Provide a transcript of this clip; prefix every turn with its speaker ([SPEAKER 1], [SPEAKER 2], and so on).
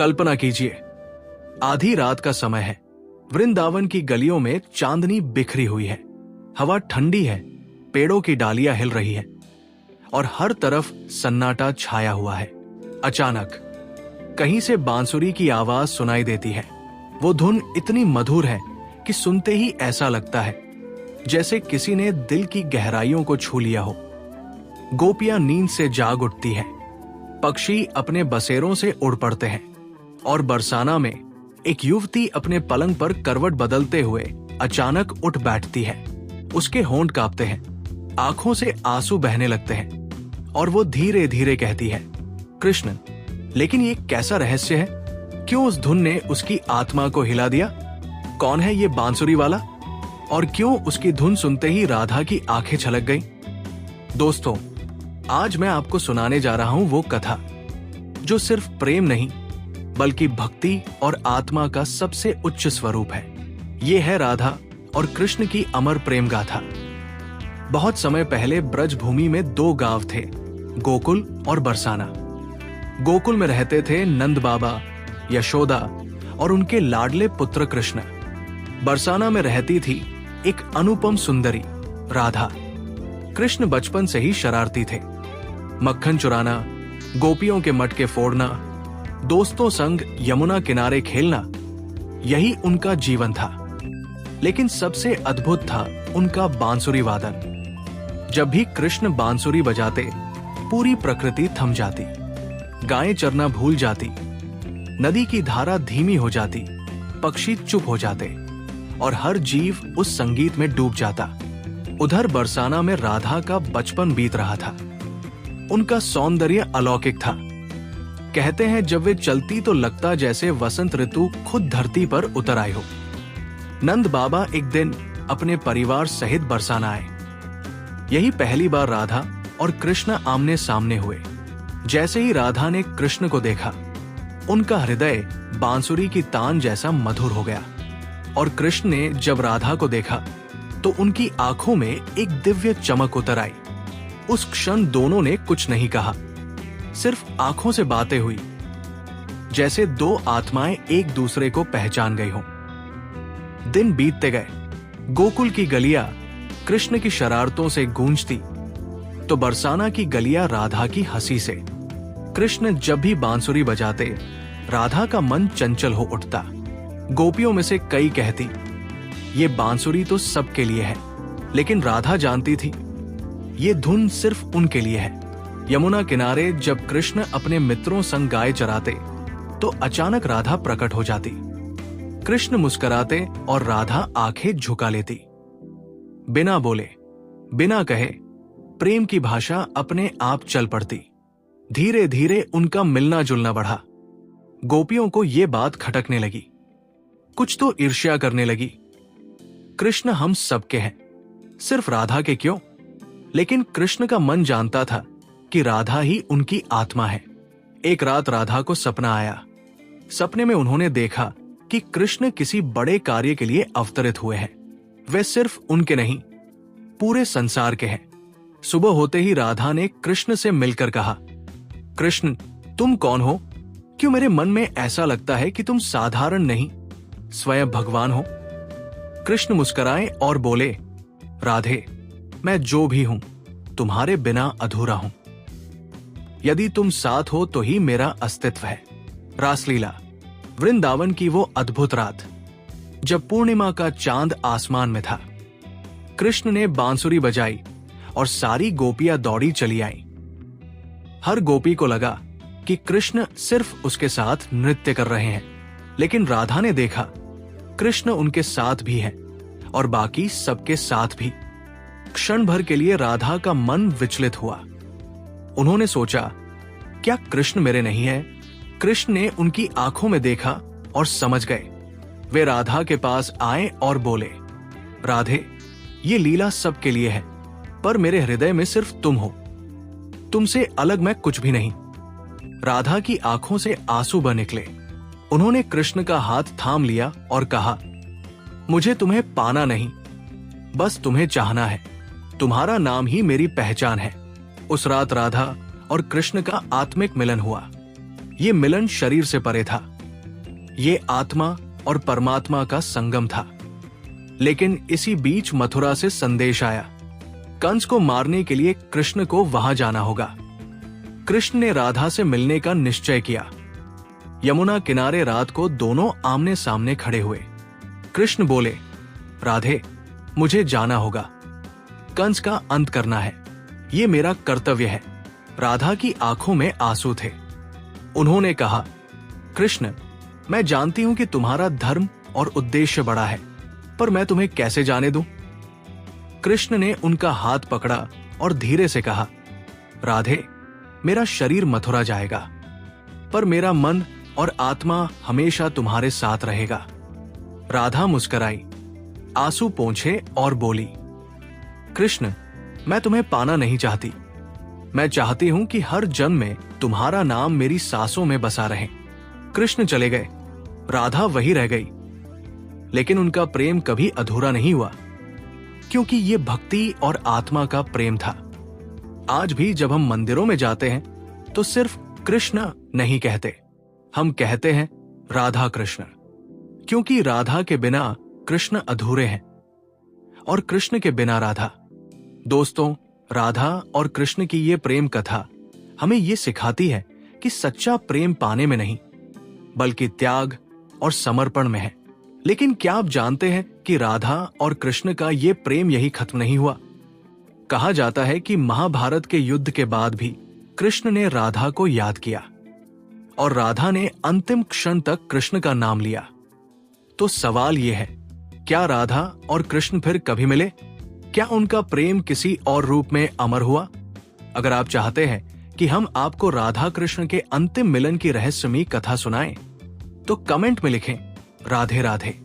[SPEAKER 1] कल्पना कीजिए, आधी रात का समय है। वृंदावन की गलियों में चांदनी बिखरी हुई है, हवा ठंडी है, पेड़ों की डालियां हिल रही है और हर तरफ सन्नाटा छाया हुआ है। अचानक कहीं से बांसुरी की आवाज सुनाई देती है। वो धुन इतनी मधुर है कि सुनते ही ऐसा लगता है जैसे किसी ने दिल की गहराइयों को छू लिया हो। गोपियां नींद से जाग उठती हैं, पक्षी अपने बसेरों से उड़ पड़ते हैं और बरसाना में एक युवती अपने पलंग पर करवट बदलते हुए अचानक उठ बैठती है। उसके होंठ कांपते हैं, आंखों से आंसू बहने लगते हैं और वो धीरे धीरे कहती है, कृष्ण। लेकिन ये कैसा रहस्य है? क्यों उस धुन ने उसकी आत्मा को हिला दिया? कौन है ये बांसुरी वाला और क्यों उसकी धुन सुनते ही राधा की आंखें छलक गईं? दोस्तों, आज मैं आपको सुनाने जा रहा हूं वो कथा जो सिर्फ प्रेम नहीं बल्कि भक्ति और आत्मा का सबसे उच्च स्वरूप है। ये है राधा और कृष्ण की अमर प्रेम गाथा। बहुत समय पहले ब्रज भूमि में दो गांव थे, गोकुल और बरसाना। गोकुल में रहते थे नंद बाबा, यशोदा और उनके लाडले पुत्र कृष्ण। बरसाना में रहती थी एक अनुपम सुंदरी राधा। कृष्ण बचपन से ही शरारती थे। मक्खन चुराना, गोपियों के मटके फोड़ना, दोस्तों संग यमुना किनारे खेलना, यही उनका जीवन था। लेकिन सबसे अद्भुत था उनका बांसुरी वादन। जब भी कृष्ण बांसुरी बजाते, पूरी प्रकृति थम जाती, गायें चरना भूल जाती, नदी की धारा धीमी हो जाती, पक्षी चुप हो जाते और हर जीव उस संगीत में डूब जाता। उधर बरसाना में राधा का बचपन बीत रहा था। उनका सौंदर्य अलौकिक था। कहते हैं जब वे चलती तो लगता जैसे वसंत ऋतु खुद धरती पर उतर आई हो। नंद बाबा एक दिन अपने परिवार सहित बरसाना आए। यही पहली बार राधा और कृष्ण आमने सामने हुए। जैसे ही राधा ने कृष्ण को देखा, उनका हृदय बांसुरी की तान जैसा मधुर हो गया और कृष्ण ने जब राधा को देखा तो उनकी आंखों में एक दिव्य चमक उतर आई। उस क्षण दोनों ने कुछ नहीं कहा, सिर्फ आंखों से बातें हुई, जैसे दो आत्माएं एक दूसरे को पहचान गई हों। दिन बीतते गए, गोकुल की गलियां कृष्ण की शरारतों से गूंजती तो बरसाना की गलियां राधा की हंसी से। कृष्ण जब भी बांसुरी बजाते, राधा का मन चंचल हो उठता। गोपियों में से कई कहती, ये बांसुरी तो सबके लिए है, लेकिन राधा जानती थी ये धुन सिर्फ उनके लिए है। यमुना किनारे जब कृष्ण अपने मित्रों संग गाय चराते तो अचानक राधा प्रकट हो जाती। कृष्ण मुस्कुराते और राधा आंखें झुका लेती। बिना बोले, बिना कहे, प्रेम की भाषा अपने आप चल पड़ती। धीरे धीरे उनका मिलना जुलना बढ़ा। गोपियों को ये बात खटकने लगी, कुछ तो ईर्ष्या करने लगी। कृष्ण हम सबके हैं, सिर्फ राधा के क्यों? लेकिन कृष्ण का मन जानता था कि राधा ही उनकी आत्मा है। एक रात राधा को सपना आया। सपने में उन्होंने देखा कि कृष्ण किसी बड़े कार्य के लिए अवतरित हुए हैं। वे सिर्फ उनके नहीं, पूरे संसार के हैं। सुबह होते ही राधा ने कृष्ण से मिलकर कहा, कृष्ण, तुम कौन हो? क्यों मेरे मन में ऐसा लगता है कि तुम साधारण नहीं, स्वयं भगवान हो? कृष्ण मुस्कुराए और बोले, राधे, मैं जो भी हूं, तुम्हारे बिना अधूरा हूं। यदि तुम साथ हो तो ही मेरा अस्तित्व है। रासलीला, वृंदावन की वो अद्भुत रात जब पूर्णिमा का चांद आसमान में था। कृष्ण ने बांसुरी बजाई और सारी गोपियां दौड़ी चली आईं। हर गोपी को लगा कि कृष्ण सिर्फ उसके साथ नृत्य कर रहे हैं, लेकिन राधा ने देखा कृष्ण उनके साथ भी हैं और बाकी सबके साथ भी। क्षण भर के लिए राधा का मन विचलित हुआ। उन्होंने सोचा, क्या कृष्ण मेरे नहीं है? कृष्ण ने उनकी आंखों में देखा और समझ गए। वे राधा के पास आए और बोले, राधे, ये लीला सबके लिए है, पर मेरे हृदय में सिर्फ तुम हो। तुमसे अलग मैं कुछ भी नहीं। राधा की आंखों से आंसू बह निकले। उन्होंने कृष्ण का हाथ थाम लिया और कहा, मुझे तुम्हें पाना नहीं, बस तुम्हें चाहना है। तुम्हारा नाम ही मेरी पहचान है। उस रात राधा और कृष्ण का आत्मिक मिलन हुआ। ये मिलन शरीर से परे था, ये आत्मा और परमात्मा का संगम था। लेकिन इसी बीच मथुरा से संदेश आया, कंस को मारने के लिए कृष्ण को वहां जाना होगा। कृष्ण ने राधा से मिलने का निश्चय किया। यमुना किनारे रात को दोनों आमने सामने खड़े हुए। कृष्ण बोले, राधे, मुझे जाना होगा, कंस का अंत करना है, ये मेरा कर्तव्य है। राधा की आंखों में आंसू थे। उन्होंने कहा, कृष्ण, मैं जानती हूं कि तुम्हारा धर्म और उद्देश्य बड़ा है, पर मैं तुम्हें कैसे जाने दूं? कृष्ण ने उनका हाथ पकड़ा और धीरे से कहा, राधे, मेरा शरीर मथुरा जाएगा, पर मेरा मन और आत्मा हमेशा तुम्हारे साथ रहेगा। राधा मुस्कुराई, आंसू पोंछे और बोली, कृष्ण, मैं तुम्हें पाना नहीं चाहती, मैं चाहती हूं कि हर जन्म में तुम्हारा नाम मेरी सांसों में बसा रहे। कृष्ण चले गए, राधा वही रह गई। लेकिन उनका प्रेम कभी अधूरा नहीं हुआ, क्योंकि ये भक्ति और आत्मा का प्रेम था। आज भी जब हम मंदिरों में जाते हैं तो सिर्फ कृष्ण नहीं कहते, हम कहते हैं राधा कृष्ण, क्योंकि राधा के बिना कृष्ण अधूरे हैं और कृष्ण के बिना राधा। दोस्तों, राधा और कृष्ण की ये प्रेम कथा हमें ये सिखाती है कि सच्चा प्रेम पाने में नहीं, बल्कि त्याग और समर्पण में है। लेकिन क्या आप जानते हैं कि राधा और कृष्ण का ये प्रेम यही खत्म नहीं हुआ? कहा जाता है कि महाभारत के युद्ध के बाद भी कृष्ण ने राधा को याद किया और राधा ने अंतिम क्षण तक कृष्ण का नाम लिया। तो सवाल यह है, क्या राधा और कृष्ण फिर कभी मिले? क्या उनका प्रेम किसी और रूप में अमर हुआ? अगर आप चाहते हैं कि हम आपको राधा कृष्ण के अंतिम मिलन की रहस्यमयी कथा सुनाएं, तो कमेंट में लिखें, राधे राधे।